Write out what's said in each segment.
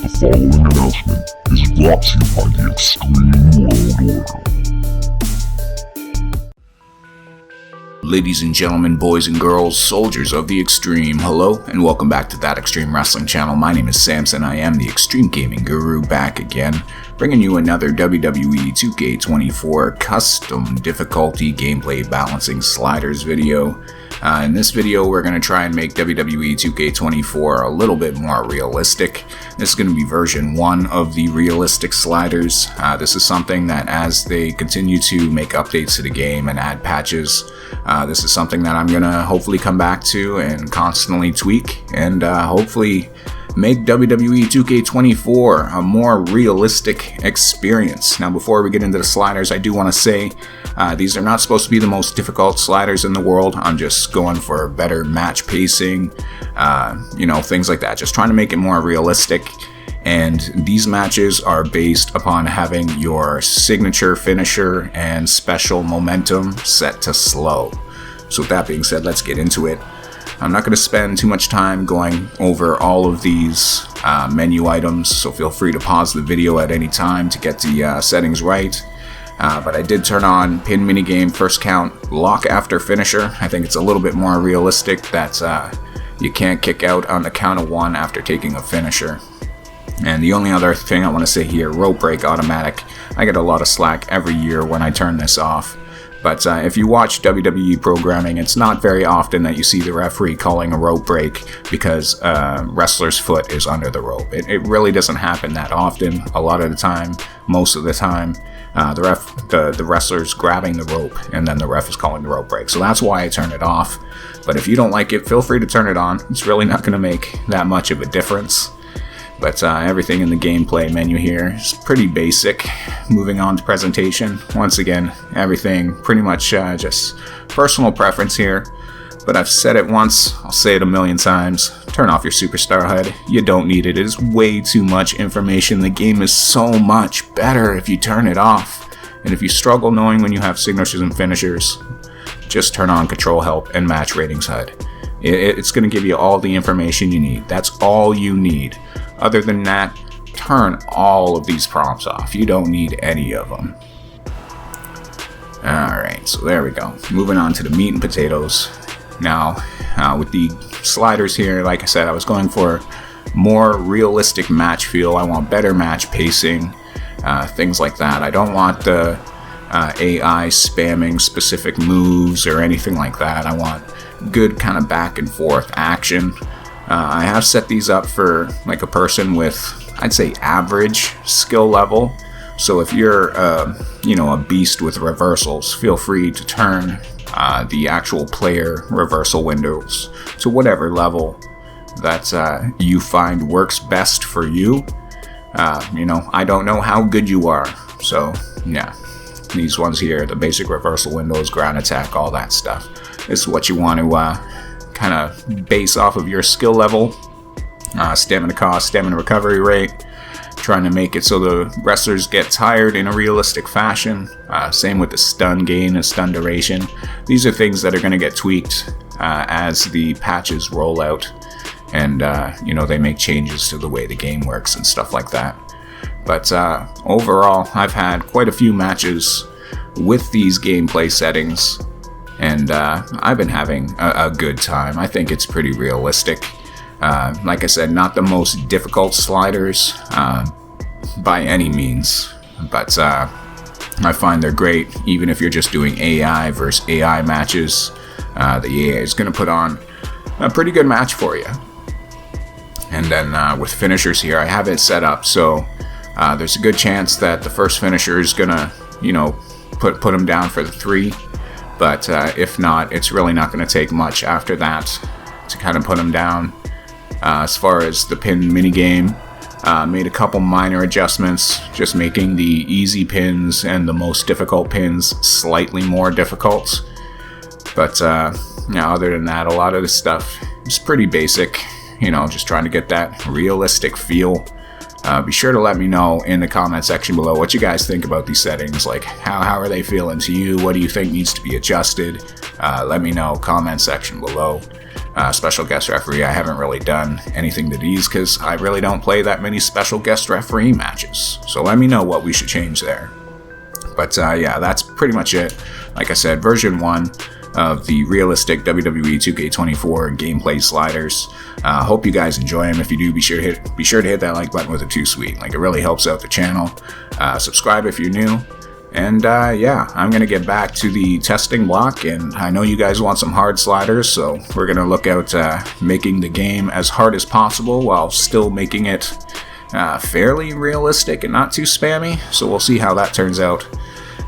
The following announcement is brought to you by the Xtreme World Order. Ladies and gentlemen, boys and girls, soldiers of the Xtreme, hello and welcome back to That Xtreme Wrestling channel. My name is Samson, I am the Xtreme Gaming Guru, back again, bringing you another WWE 2K24 custom difficulty gameplay balancing sliders video. In this video, we're going to try and make WWE 2K24 a little bit more realistic. This is going to be version 1 of the realistic sliders. This is something that as they continue to make updates to the game and add patches, this is something that I'm going to hopefully come back to and constantly tweak and hopefully make WWE 2K24 a more realistic experience. Now, before we get into the sliders, I do want to say these are not supposed to be the most difficult sliders in the world. I'm just going for better match pacing, things like that. Just trying to make it more realistic. And these matches are based upon having your signature finisher and special momentum set to slow. So with that being said, let's get into it. I'm not going to spend too much time going over all of these menu items, so feel free to pause the video at any time to get the settings right. But I did turn on pin minigame, first count, lock after finisher. I think it's a little bit more realistic that you can't kick out on the count of 1 after taking a finisher. And the only other thing I want to say here, rope break automatic. I get a lot of slack every year when I turn this off. But if you watch WWE programming, it's not very often that you see the referee calling a rope break because wrestler's foot is under the rope. It really doesn't happen that often. A lot of the time, most of the time, the wrestler's grabbing the rope and then the ref is calling the rope break. So that's why I turn it off. But if you don't like it, feel free to turn it on. It's really not going to make that much of a difference. But everything in the gameplay menu here is pretty basic. Moving on to presentation. Once again, everything pretty much just personal preference here. But I've said it once, I'll say it a million times. Turn off your superstar HUD. You don't need it. It is way too much information. The game is so much better if you turn it off. And if you struggle knowing when you have signatures and finishers, just turn on control help and match ratings HUD. It's going to give you all the information you need. That's all you need. Other than that, turn all of these prompts off. You don't need any of them. Alright, so there we go. Moving on to the meat and potatoes. Now, with the sliders here, like I said, I was going for more realistic match feel. I want better match pacing, things like that. I don't want the AI spamming specific moves or anything like that. I want good kind of back and forth action. I have set these up for like a person with, I'd say, average skill level. So if you're, a beast with reversals, feel free to turn the actual player reversal windows to whatever level that you find works best for you. I don't know how good you are. So, yeah, these ones here, the basic reversal windows, ground attack, all that stuff, is what you want to kind of base off of your skill level. Stamina cost, stamina recovery rate, trying to make it so the wrestlers get tired in a realistic fashion. Same with the stun gain and stun duration. These are things that are going to get tweaked as the patches roll out and they make changes to the way the game works and stuff like that. But overall, I've had quite a few matches with these gameplay settings, and I've been having a good time. I think it's pretty realistic. Like I said, not the most difficult sliders by any means, but I find they're great even if you're just doing AI versus AI matches. The AI is going to put on a pretty good match for you. And then with finishers here, I have it set up so there's a good chance that the first finisher is going to, put them down for the 3. But if not, it's really not going to take much after that to kind of put them down. As far as the pin minigame, made a couple minor adjustments, just making the easy pins and the most difficult pins slightly more difficult. But other than that, a lot of this stuff is pretty basic, just trying to get that realistic feel. Be sure to let me know in the comment section below what you guys think about these settings. Like, how are they feeling to you? What do you think needs to be adjusted? Let me know, comment section below. special guest referee. I haven't really done anything to these because I really don't play that many special guest referee matches. So let me know what we should change there. But yeah, that's pretty much it. Like I said, version 1 of the realistic WWE 2K24 gameplay sliders. Hope you guys enjoy them. If you do, be sure to hit that like button with a 2 sweet. Like, it really helps out the channel. Subscribe if you're new. And yeah, I'm gonna get back to the testing block, and I know you guys want some hard sliders, so we're gonna look out making the game as hard as possible while still making it fairly realistic and not too spammy. So we'll see how that turns out.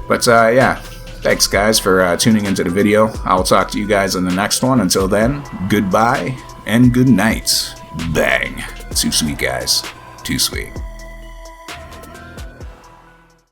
But yeah, thanks guys for tuning into the video. I'll talk to you guys in the next one. Until then, goodbye and good night. Bang. Too sweet, guys. Too sweet.